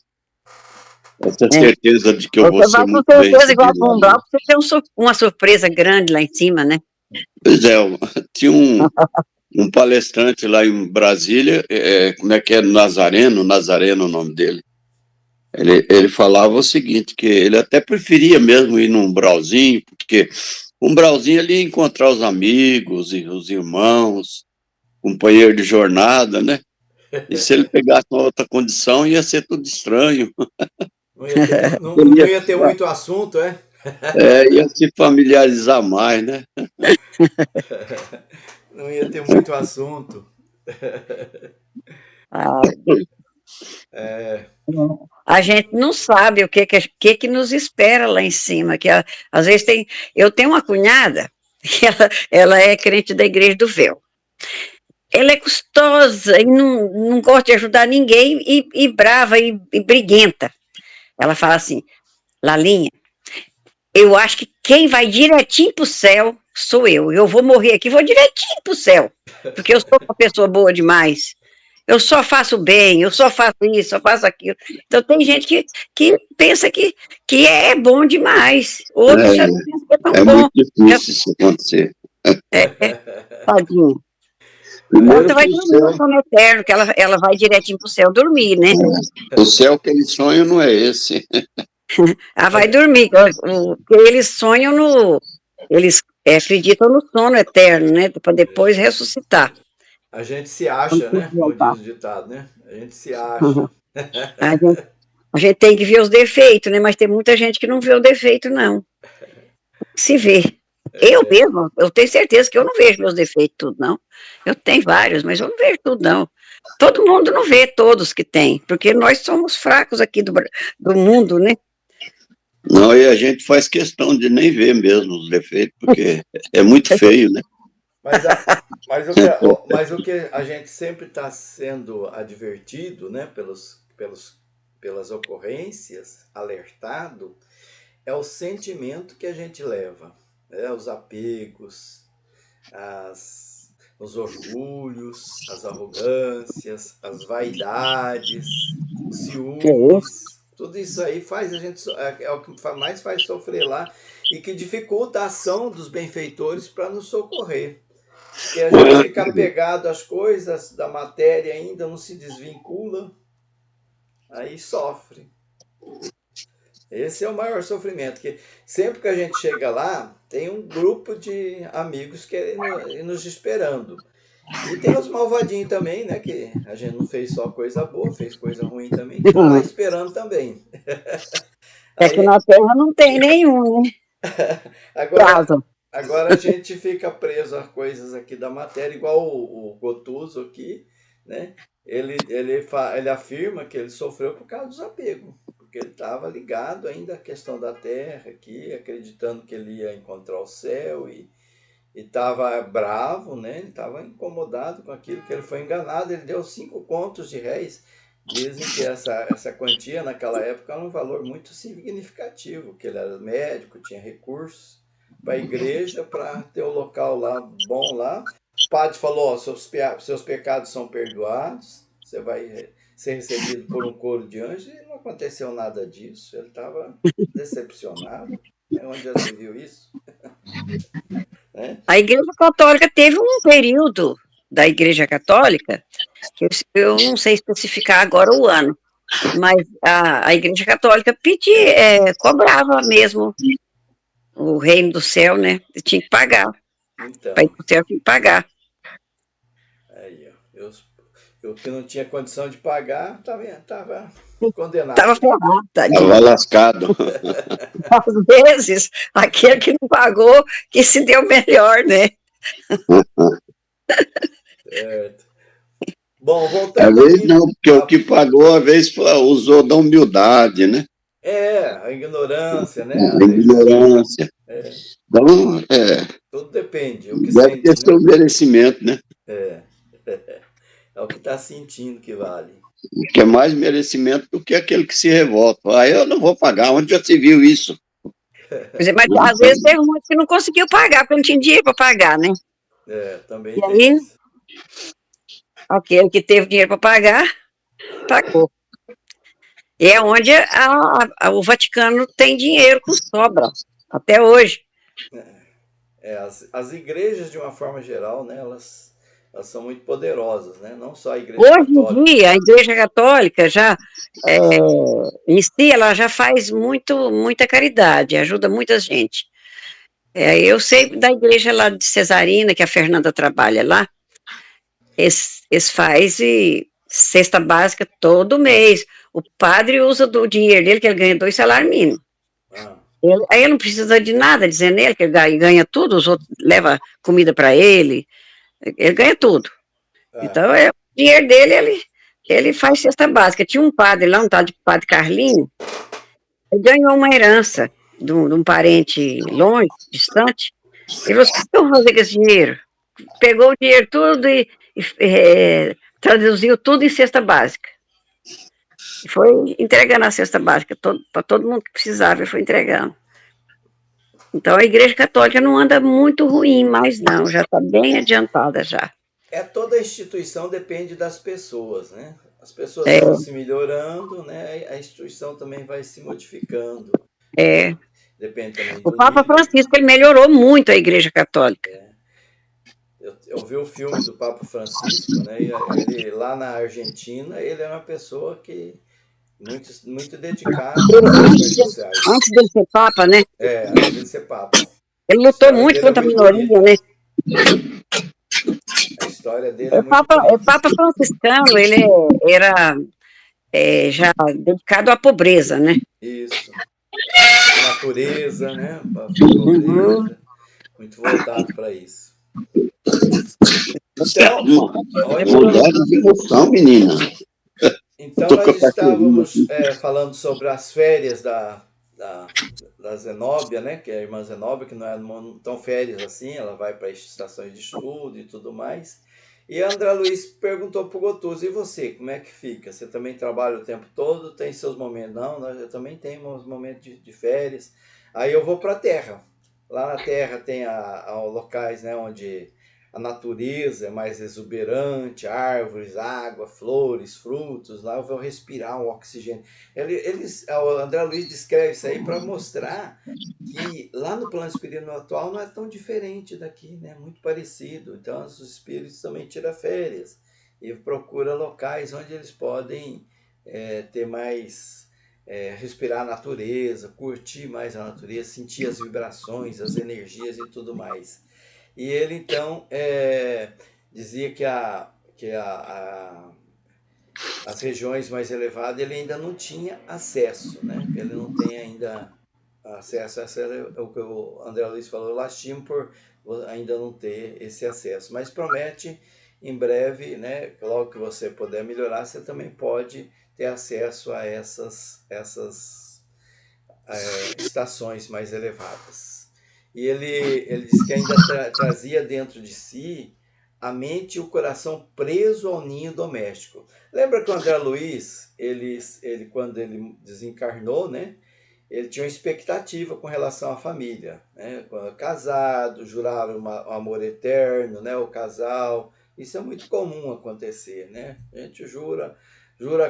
A: É.
C: certeza de que eu vou
A: Você
C: ser
A: vai com
C: muito bem
A: certeza igual
C: recebido
A: para
C: lá,
A: o Umbral
C: não.
A: para você ter uma surpresa grande lá em cima, né?
C: Pois é, tinha um palestrante lá em Brasília, como é que é? Nazareno é o nome dele. Ele falava o seguinte, que ele até preferia mesmo ir num umbralzinho, porque um umbralzinho ali ia encontrar os amigos e os irmãos, companheiro de jornada, né? E se ele pegasse uma outra condição, ia ser tudo estranho.
B: Não ia ter,
C: Ele
B: não ia ter muito assunto, é?
C: ia se familiarizar mais, né?
B: Não ia ter muito assunto.
A: Ah,
B: É,
A: a gente não sabe o que nos espera lá em cima, às vezes eu tenho uma cunhada, que ela é crente da Igreja do Véu. Ela é custosa e não gosta de ajudar ninguém e brava e briguenta. Ela fala assim, Lalinha, eu acho que quem vai direitinho pro céu sou eu. Eu vou morrer aqui, vou direitinho pro céu, porque eu sou uma pessoa boa demais. Eu só faço bem, eu só faço isso, só faço aquilo. Então tem gente que pensa que é bom demais. Outros já não pensam que é tão
C: É
A: bom.
C: muito difícil isso acontecer.
A: É, tadinho. Ela
C: Primeiro
A: vai
C: que o
A: dormir no
C: céu,
A: sono eterno, que ela vai direitinho pro céu dormir, né?
C: o céu que eles sonham não é esse.
A: Ela vai dormir, porque eles sonham no. Eles acreditam no sono eterno, né? Para depois ressuscitar.
B: a gente se acha, né? Como diz o ditado, né? A gente se acha.
A: A gente, a gente tem que ver os defeitos, né? Mas tem muita gente que não vê o defeito, não. Se vê. Eu mesmo, eu tenho certeza que eu não vejo meus defeitos tudo, não. Eu tenho vários, mas eu não vejo tudo, não. Todo mundo não vê todos que tem, porque nós somos fracos aqui do mundo, né?
C: Não, e a gente faz questão de nem ver mesmo os defeitos, porque é muito feio, né?
B: Mas, mas o que a gente sempre está sendo advertido, né, pelas ocorrências, alertado, é o sentimento que a gente leva, né? Os apegos, os orgulhos, as arrogâncias, as vaidades, os ciúmes, tudo isso aí faz a gente é o que mais faz sofrer lá e que dificulta a ação dos benfeitores para nos socorrer. Porque a gente fica apegado às coisas da matéria ainda, não se desvincula, aí sofre. Esse é o maior sofrimento, que sempre que a gente chega lá, tem um grupo de amigos querendo nos esperando. E tem os malvadinhos também, né? Que a gente não fez só coisa boa, fez coisa ruim também, que tá lá esperando também.
A: É que
B: Aí,
A: na Terra não tem nenhum, né?
B: agora, agora a gente fica preso a coisas aqui da matéria, igual o Gotuso aqui, né? Ele afirma que ele sofreu por causa dos apegos, porque ele estava ligado ainda à questão da terra aqui, acreditando que ele ia encontrar o céu e estava bravo, né? Ele estava incomodado com aquilo, que ele foi enganado, ele deu 5 contos de réis. Dizem que essa quantia naquela época era um valor muito significativo, que ele era médico, tinha recursos para a igreja, para ter um local lá bom lá. O padre falou, seus pecados são perdoados, você vai ser recebido por um coro de anjos, e não aconteceu nada disso, ele estava decepcionado. Onde já se viu isso?
A: A Igreja Católica teve um período da Igreja Católica, que eu não sei especificar agora o ano, mas a Igreja Católica cobrava mesmo o reino do céu, né? Tinha que pagar.
B: Então,
A: Para ir para o céu tinha que pagar.
B: aí, ó, eu que não tinha condição de pagar, estava
A: Estava
B: condenado.
A: ferrado, tadinho.
C: Estava lascado.
A: Às vezes, aquele que não pagou, que se deu melhor, né?
B: Certo. Bom,
C: Às
B: voltando
C: vezes
B: aqui.
C: não, porque o que pagou, às vezes usou da humildade, né?
B: A ignorância, né?
C: A ignorância. Então,
B: Tudo depende, o que
C: deve
B: sente,
C: ter
B: né?
C: seu merecimento, né?
B: É o que está sentindo que vale.
C: Que é mais merecimento do que aquele que se revolta. Ah, eu não vou pagar, onde já se viu isso?
A: Mas às vezes teve muitos que não conseguiu pagar, porque não tinha dinheiro para pagar, né?
B: Também
A: E
B: tem
A: aí,
B: isso.
A: aquele que teve dinheiro para pagar, pagou. E é onde o Vaticano tem dinheiro com sobra, até hoje.
B: As igrejas, de uma forma geral, né, elas são muito poderosas, né? Não só a igreja
A: Hoje em
B: católica.
A: dia, a Igreja Católica já, em si, ela já faz muita caridade, ajuda muita gente. Eu sei da igreja lá de Cesarina, que a Fernanda trabalha lá, eles fazem cesta básica todo mês. O padre usa do dinheiro dele, que ele ganha 2 salários mínimos. Aí ele não precisa de nada, dizendo ele que ele ganha tudo, os outros levam comida para ele ganha tudo. Então, o dinheiro dele, ele faz cesta básica. Tinha um padre lá, um tal de padre Carlinho, ele ganhou uma herança de um parente longe, distante. Ele falou assim: o que eu vou fazer com esse dinheiro? Pegou o dinheiro tudo e traduziu tudo em cesta básica. E foi entregando a cesta básica para todo mundo que precisava, ele foi entregando. Então a Igreja Católica não anda muito ruim mais não, já está bem adiantada já.
B: Toda instituição depende das pessoas, né? As pessoas vão se melhorando, né? A instituição também vai se modificando. Depende também
A: O
B: do
A: Papa
B: nível.
A: Francisco, ele melhorou muito a Igreja Católica.
B: Eu vi o filme do Papa Francisco, né? Ele lá na Argentina, ele era uma pessoa que muito dedicada às questões sociais.
A: Antes dele ser Papa, né?
B: Antes dele ser Papa.
A: Ele lutou muito contra a minoria, né?
B: A história dele é muito bonita.
A: O Papa franciscano, ele era já dedicado à pobreza, né?
B: Isso. A natureza, né? A pobreza. Muito voltado para isso. Então,
C: mudar de emoção, menina.
B: Então nós estávamos falando sobre as férias da Zenóbia, né? Que é a irmã Zenóbia, que não é tão férias assim, ela vai para estações de estudo e tudo mais. E a André Luiz perguntou para o Gotuso: e você, como é que fica? Você também trabalha o tempo todo? Tem seus momentos? Não, eu também tenho uns momentos de férias. Aí eu vou para a Terra. Lá na Terra tem locais, né, onde a natureza é mais exuberante, árvores, água, flores, frutos. Lá eu vou respirar um oxigênio. O André Luiz descreve isso aí para mostrar que lá no plano espiritual não é tão diferente daqui, né? Muito parecido. Então os espíritos também tiram férias e procuram locais onde eles podem ter mais, respirar a natureza, curtir mais a natureza, sentir as vibrações, as energias e tudo mais. E ele então dizia que as regiões mais elevadas ele ainda não tinha acesso, né? Ele não tem ainda acesso a o que o André Luiz falou, eu lastimo por ainda não ter esse acesso, mas promete em breve, né? Logo que você puder melhorar, você também pode ter acesso a essas estações mais elevadas. E ele diz que ainda trazia dentro de si a mente e o coração preso ao ninho doméstico. Lembra que o André Luiz, ele quando ele desencarnou, né? Ele tinha uma expectativa com relação à família, né? Casado, jurava um amor eterno, né? O casal. Isso é muito comum acontecer, né? A gente jura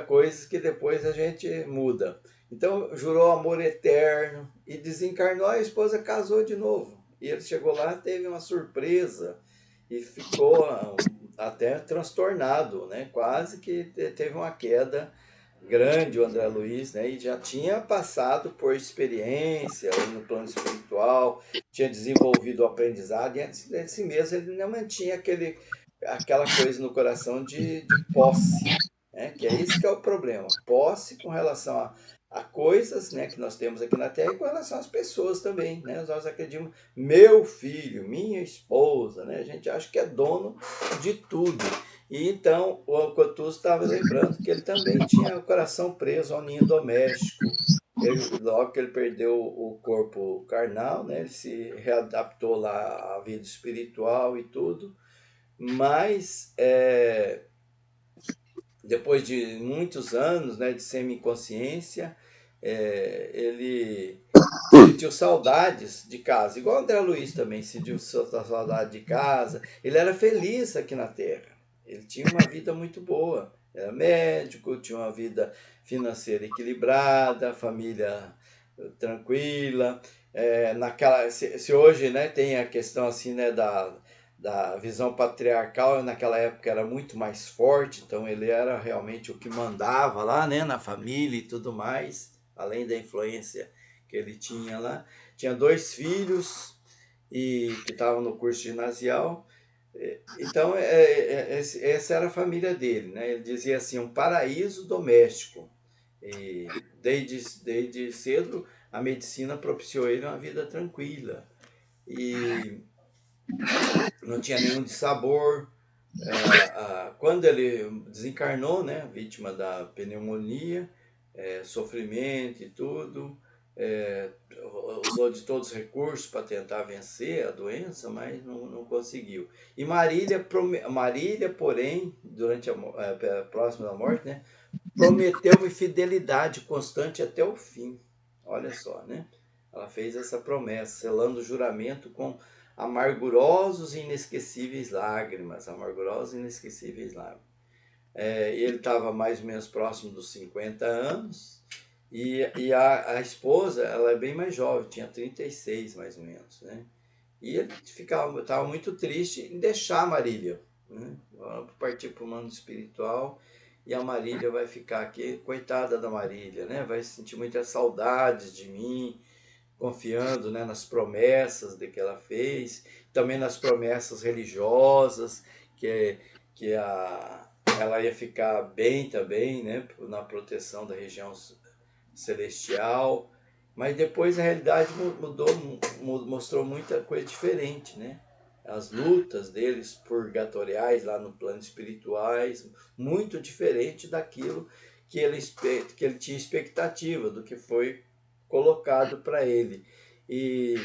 B: coisas que depois a gente muda. Então, jurou amor eterno e desencarnou, a esposa casou de novo. E ele chegou lá, teve uma surpresa e ficou até transtornado, né? Quase que teve uma queda grande o André Luiz, né? E já tinha passado por experiência no plano espiritual, tinha desenvolvido o aprendizado, e antes desse mesmo ele não mantinha aquela coisa no coração de posse, né? Que é isso que é o problema, posse com relação a coisas, né, que nós temos aqui na Terra, e com relação às pessoas também, né? Nós acreditamos, meu filho, minha esposa, né? A gente acha que é dono de tudo. E então o Gotuso estava lembrando que ele também tinha o coração preso ao ninho doméstico, logo que ele perdeu o corpo carnal, né, ele se readaptou lá à vida espiritual e tudo, mas depois de muitos anos, né, de semi-inconsciência, ele sentiu saudades de casa, igual o André Luiz também sentiu saudade de casa. Ele era feliz aqui na Terra, ele tinha uma vida muito boa, era médico, tinha uma vida financeira equilibrada, família tranquila. Se hoje, né, tem a questão assim, né, da visão patriarcal, naquela época era muito mais forte, então ele era realmente o que mandava lá, né, na família e tudo mais, além da influência que ele tinha lá. Tinha 2 filhos e que estavam no curso ginasial. Então, essa era a família dele, né? Ele dizia assim, um paraíso doméstico. E desde cedo a medicina propiciou ele uma vida tranquila. E não tinha nenhum dissabor. Quando ele desencarnou, né, vítima da pneumonia, sofrimento e tudo, usou de todos os recursos para tentar vencer a doença, mas não conseguiu. E Marília, porém, durante próximo da morte, né, prometeu fidelidade constante até o fim. Olha só, né? Ela fez essa promessa, selando o juramento com amargurosos e inesquecíveis lágrimas. Amargurosos e inesquecíveis lágrimas. Ele estava mais ou menos próximo dos 50 anos. E a esposa, ela é bem mais jovem, tinha 36 mais ou menos, né? E ele estava muito triste em deixar a Marília, né? Vamos partir para o mundo espiritual e a Marília vai ficar aqui, coitada da Marília, né? Vai sentir muitas saudades de mim, confiando, né, nas promessas de que ela fez, também nas promessas religiosas, que ela ia ficar bem também, né, na proteção da região celestial. Mas depois a realidade mudou, mostrou muita coisa diferente, né? As lutas deles purgatoriais lá no plano espirituais, muito diferente daquilo que ele tinha expectativa, do que foi colocado para ele. E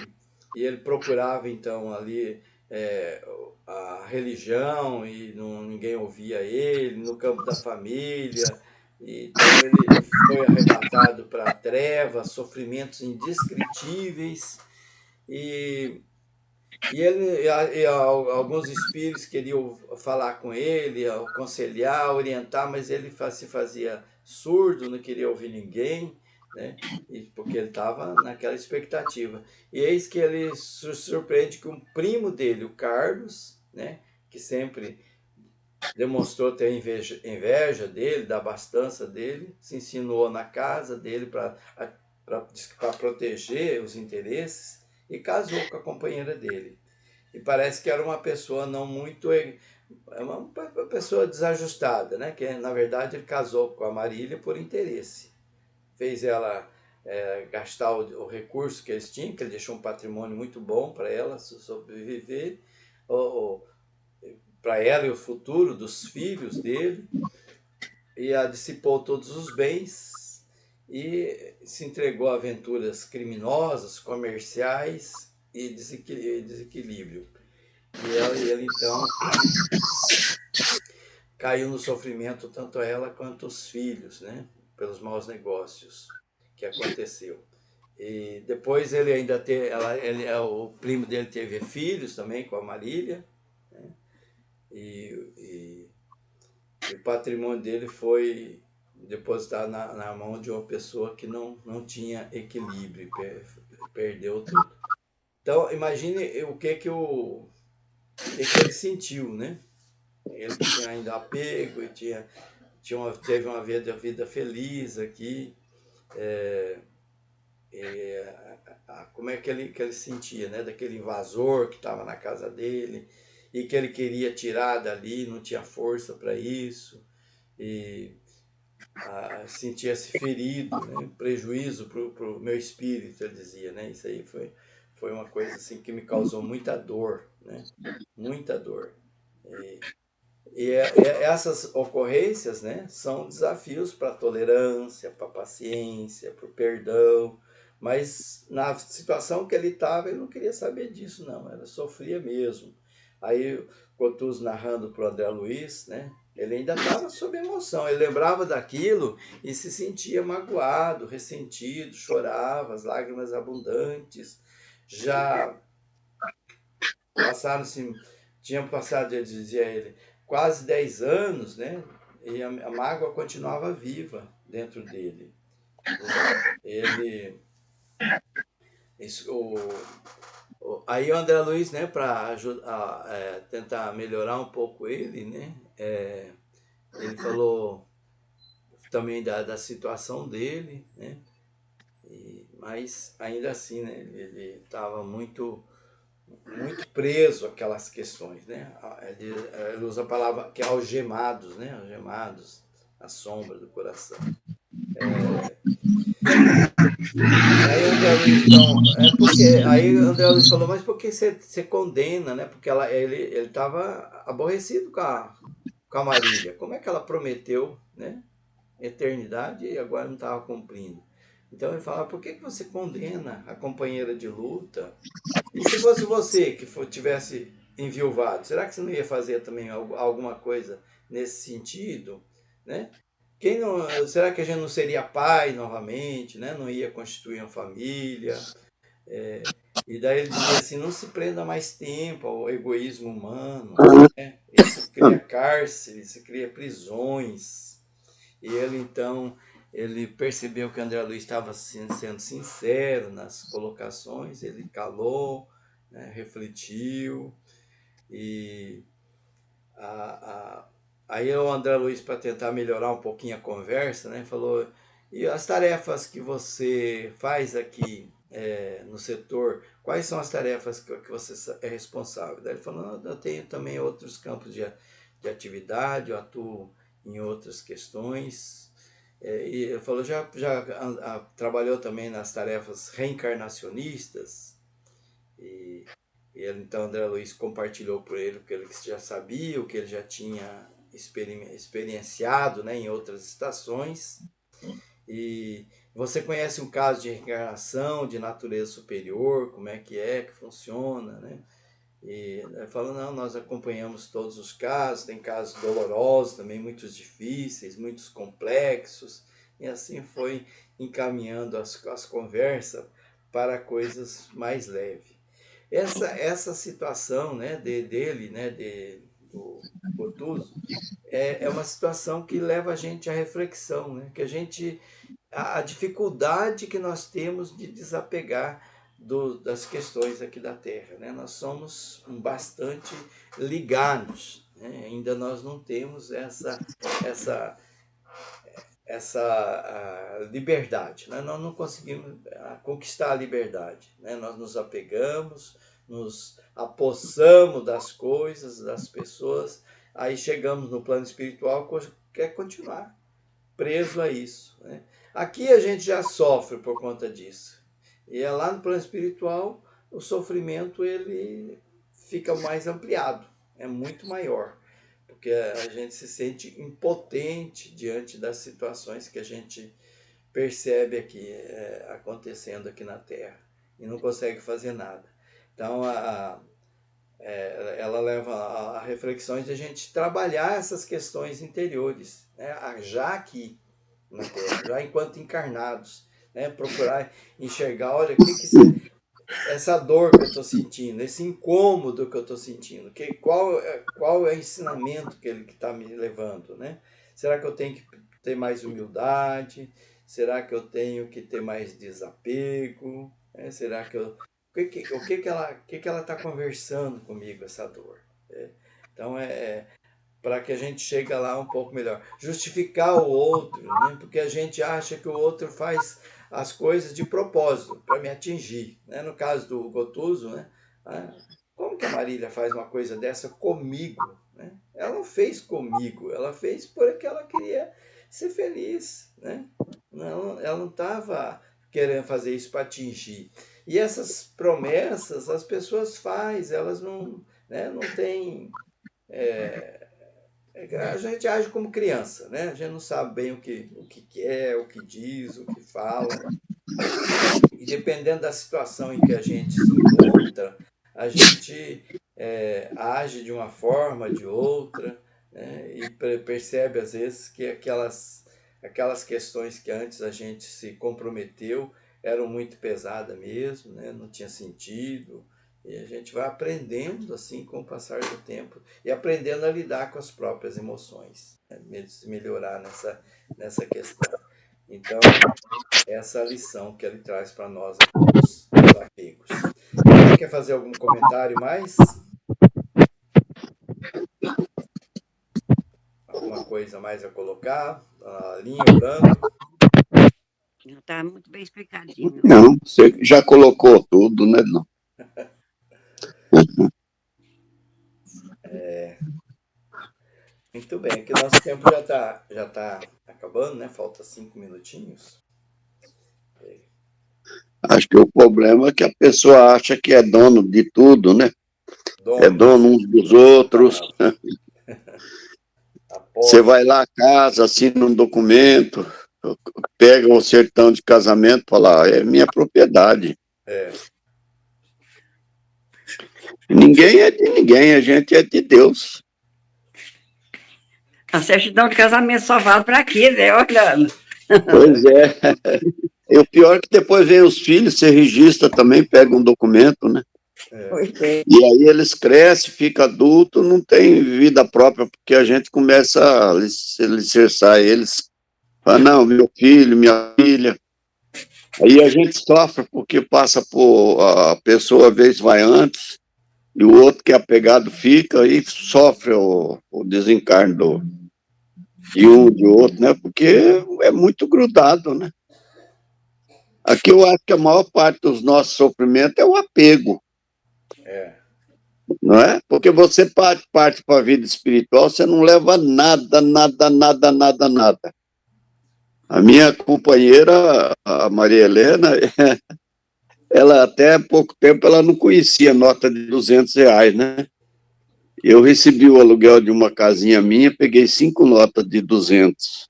B: ele procurava então ali a religião e ninguém ouvia ele, no campo da família. Então ele foi arrebatado para a treva, sofrimentos indescritíveis, e, alguns espíritos queriam falar com ele, aconselhar, orientar, mas ele se fazia surdo, não queria ouvir ninguém, né? Porque ele estava naquela expectativa. E eis que ele se surpreende que um primo dele, o Carlos, né, que sempre demonstrou ter inveja dele, da abastança dele, se insinuou na casa dele para proteger os interesses e casou com a companheira dele. E parece que era uma pessoa não muito... uma pessoa desajustada, né? Que na verdade ele casou com a Marília por interesse. Fez ela gastar o recurso que eles tinham, que ele deixou um patrimônio muito bom para ela sobreviver, para ela e o futuro dos filhos dele, e dissipou todos os bens e se entregou a aventuras criminosas, comerciais e desequilíbrio. E ele então caiu no sofrimento, tanto ela quanto os filhos, né? Pelos maus negócios que aconteceu. E depois ele ainda o primo dele teve filhos também com a Marília, né? E o patrimônio dele foi depositado na mão de uma pessoa que não tinha equilíbrio, perdeu tudo. Então, imagine o que ele sentiu, né? Ele que tinha ainda apego, e teve uma vida feliz aqui. Como é que ele sentia, né? Daquele invasor que estava na casa dele e que ele queria tirar dali, não tinha força para isso. E sentia-se ferido, né? Prejuízo para o meu espírito, ele dizia, né? Isso aí foi uma coisa assim que me causou muita dor, né? Muita dor. E essas ocorrências, né, são desafios para a tolerância, para a paciência, para o perdão, mas na situação que ele estava, ele não queria saber disso, não, ele sofria mesmo. Aí, o Cotuz narrando para o André Luiz, né, ele ainda estava sob emoção, ele lembrava daquilo e se sentia magoado, ressentido, chorava, as lágrimas abundantes. Já passaram-se, tinham passado, dizia ele, quase 10 anos, né? E a mágoa continuava viva dentro dele. Ele, isso, aí o André Luiz, né, para tentar melhorar um pouco ele, né, ele falou também da situação dele, né, mas ainda assim, né, ele estava muito preso àquelas questões, né? Ele usa a palavra que é algemados, né? Algemados, a sombra do coração. Aí o André Luiz, então, porque aí o André Luiz falou, mas por que você condena, né? Porque ele estava aborrecido com a Marília. Como é que ela prometeu, né? Eternidade e agora não estava cumprindo? Então ele fala, por que você condena a companheira de luta? E se fosse você que tivesse enviuvado, será que você não ia fazer também alguma coisa nesse sentido, né? Quem não, será que a gente não seria pai novamente, né? Não ia constituir uma família? E daí ele dizia assim, não se prenda mais tempo ao egoísmo humano, né? Isso cria cárcere, isso cria prisões. E ele então, ele percebeu que André Luiz estava sendo sincero nas colocações, ele calou, né, refletiu e a, a, aí o André Luiz, para tentar melhorar um pouquinho a conversa, né, falou, e as tarefas que você faz aqui no setor, quais são as tarefas que você é responsável? Daí ele falou, não, eu tenho também outros campos de atividade, eu atuo em outras questões. E ele falou, já trabalhou também nas tarefas reencarnacionistas, e ele, então, André Luiz compartilhou por ele o que ele já sabia, o que ele já tinha experienciado, né, em outras estações. E você conhece um caso de reencarnação de natureza superior, como é que funciona, né? E ele falou, não, nós acompanhamos todos os casos, tem casos dolorosos também, muitos difíceis, muitos complexos, e assim foi encaminhando as conversas para coisas mais leves. Essa situação, né, dele, né, do Gotuso, é uma situação que leva a gente à reflexão, né, que a dificuldade que nós temos de desapegar das questões aqui da Terra, né? Nós somos bastante ligados, né? Ainda nós não temos essa liberdade, né? Nós não conseguimos conquistar a liberdade, né? Nós nos apegamos, nos apossamos das coisas, das pessoas, aí chegamos no plano espiritual, quer continuar preso a isso, né? Aqui a gente já sofre por conta disso, e lá no plano espiritual o sofrimento ele fica mais ampliado, é muito maior, porque a gente se sente impotente diante das situações que a gente percebe aqui acontecendo aqui na Terra e não consegue fazer nada. Então ela leva a reflexões de a gente trabalhar essas questões interiores, né? Já aqui na Terra, já enquanto encarnados, né? Procurar enxergar, olha, o que essa dor que eu estou sentindo, esse incômodo que eu estou sentindo, qual é o ensinamento que ele está me levando, né? Será que eu tenho que ter mais humildade? Será que eu tenho que ter mais desapego? Será que eu o que ela está conversando comigo essa dor? Então para que a gente chegue lá um pouco melhor. Justificar o outro, né? Porque a gente acha que o outro faz as coisas de propósito, para me atingir. Né? No caso do Gotuso, né? Como que a Marília faz uma coisa dessa comigo? Né? Ela não fez comigo, ela fez porque ela queria ser feliz. Né? Não, ela não estava querendo fazer isso para atingir. E essas promessas as pessoas fazem, elas não, né, não têm A gente age como criança, né? A gente não sabe bem o que quer, o que diz, o que fala. E dependendo da situação em que a gente se encontra, a gente age de uma forma, de outra, né? E percebe às vezes que aquelas questões que antes a gente se comprometeu eram muito pesadas mesmo, né? Não tinha sentido. E a gente vai aprendendo assim com o passar do tempo e aprendendo a lidar com as próprias emoções, né? Melhorar nessa questão. Então, essa lição que ele traz para nós aqui dos apegos. Alguém quer fazer algum comentário mais? Alguma coisa mais a colocar? A linha, o Brando?
A: Está muito bem explicadinho.
C: Não, você já colocou tudo, né? Não.
B: Muito bem, que nosso tempo já tá acabando, né? Falta 5 minutinhos.
C: Acho que o problema é que a pessoa acha que é dono de tudo, né? É dono uns dos outros. Você vai lá à casa, assina um documento, pega o certão de casamento e fala, é minha propriedade. Ninguém é de ninguém, a gente é de Deus.
A: A certidão de casamento só vale para quê, né? Olha.
C: Pois é. E o pior é que depois vem os filhos, você registra também, pega um documento, né?
A: Pois é.
C: E aí eles crescem, ficam adultos, não tem vida própria, porque a gente começa a alicerçar eles. Fala, não, meu filho, minha filha. Aí a gente sofre, porque passa por a pessoa, às vezes, vai antes, e o outro que é apegado fica e sofre o desencarno de um, de outro, né? Porque é muito grudado, né? Aqui eu acho que a maior parte dos nossos sofrimentos é o apego. Não é? Porque você parte para a vida espiritual, você não leva nada, nada, nada, nada, nada. A minha companheira, a Maria Helena, ela até há pouco tempo ela não conhecia nota de R$ 200, né? Eu recebi o aluguel de uma casinha minha, peguei 5 notas de 200.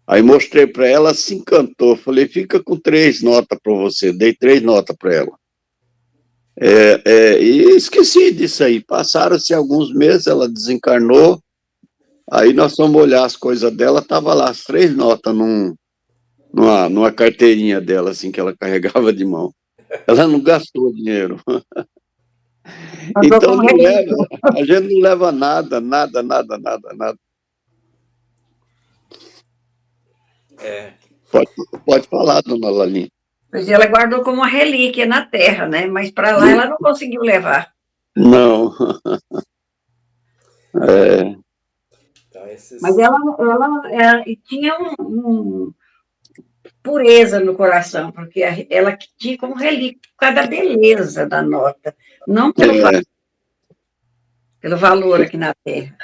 C: Aí mostrei para ela, ela se encantou. Falei, fica com 3 notas para você. Dei 3 notas para ela. E esqueci disso aí. Passaram-se alguns meses, ela desencarnou. Aí nós fomos olhar as coisas dela, tava lá as 3 notas numa carteirinha dela, assim, que ela carregava de mão. Ela não gastou dinheiro. Então não leva, a gente não leva nada, nada, nada, nada, nada. Pode falar, dona Lalinha.
A: Pois ela guardou como uma relíquia na terra, né? Mas para lá ela não conseguiu levar.
C: Não.
A: Mas ela tinha pureza no coração, porque ela tinha como relíquia por causa da beleza da nota, não pelo valor aqui na terra,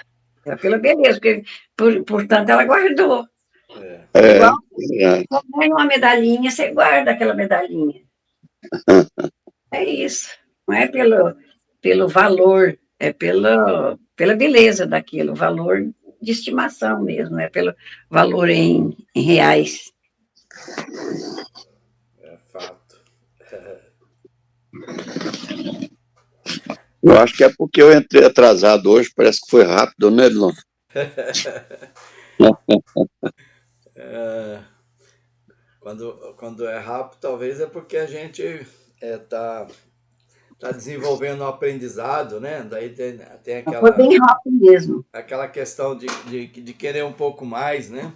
A: era pela beleza, porque, portanto, ela guardou. Igual ganha uma medalhinha, você guarda aquela medalhinha. É isso. Não é pelo valor, é pela beleza daquilo, valor de estimação mesmo, não é pelo valor em reais.
B: É fato.
C: Eu acho que é porque eu entrei atrasado hoje, parece que foi rápido, né, Edlon?
B: Quando é rápido, talvez é porque a gente está desenvolvendo um aprendizado, né? Daí tem
A: Foi bem rápido mesmo.
B: aquela questão de querer um pouco mais, né?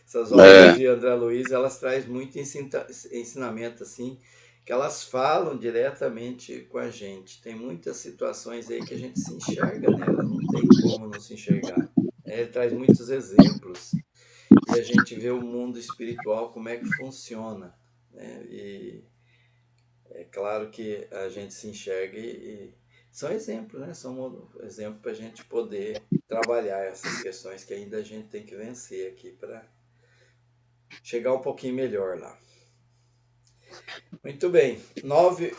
B: Essas obras de André Luiz, elas trazem muito ensinamento, assim, que elas falam diretamente com a gente. Tem muitas situações aí que a gente se enxerga nela, não tem como não se enxergar. Ele traz muitos exemplos e a gente vê o mundo espiritual, como é que funciona, né? E é claro que a gente se enxerga e são exemplos, né? São exemplos para a gente poder trabalhar essas questões que ainda a gente tem que vencer aqui para chegar um pouquinho melhor lá. Muito bem, 9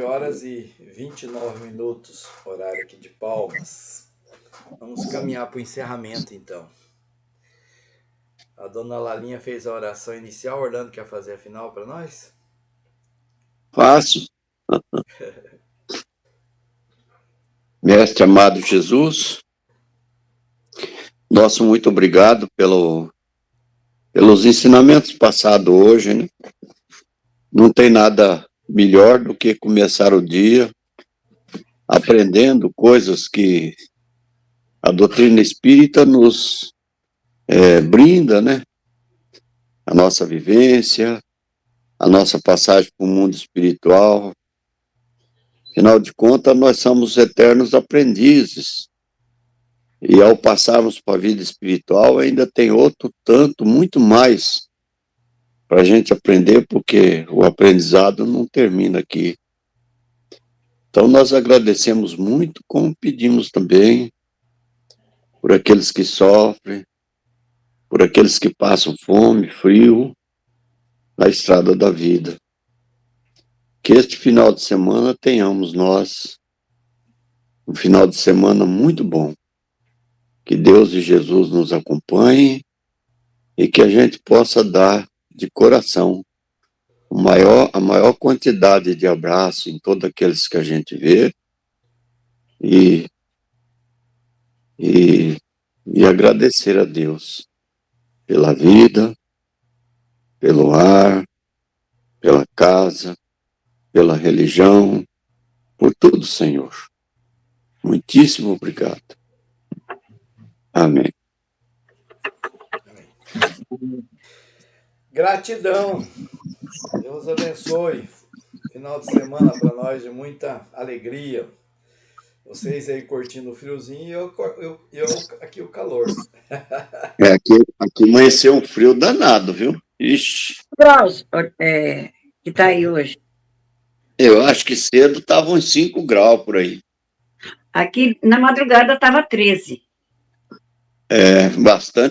B: horas e 29 minutos, horário aqui de Palmas. Vamos caminhar para o encerramento, então. A dona Lalinha fez a oração inicial. Orlando quer fazer a final para nós?
C: Faço. Mestre amado Jesus, nosso muito obrigado pelos ensinamentos passados hoje, né? Não tem nada melhor do que começar o dia aprendendo coisas que a doutrina espírita nos brinda, né? A nossa vivência, a nossa passagem para o mundo espiritual. Afinal de contas, nós somos eternos aprendizes. E ao passarmos para a vida espiritual, ainda tem outro tanto, muito mais, para a gente aprender, porque o aprendizado não termina aqui. Então, nós agradecemos muito, como pedimos também, por aqueles que sofrem, por aqueles que passam fome, frio, na estrada da vida. Que este final de semana tenhamos nós um final de semana muito bom. Que Deus e Jesus nos acompanhem e que a gente possa dar de coração a maior quantidade de abraço em todos aqueles que a gente vê e agradecer a Deus pela vida, pelo ar, pela casa, pela religião, por tudo, Senhor. Muitíssimo obrigado. Amém.
B: Gratidão. Deus abençoe. Final de semana para nós de muita alegria. Vocês aí curtindo o friozinho e eu aqui o calor.
C: Aqui amanheceu um frio danado, viu? Ixi.
A: Graus, que está aí hoje?
C: Eu acho que cedo estava uns 5 graus por aí.
A: Aqui na madrugada estava 13.
C: Bastante.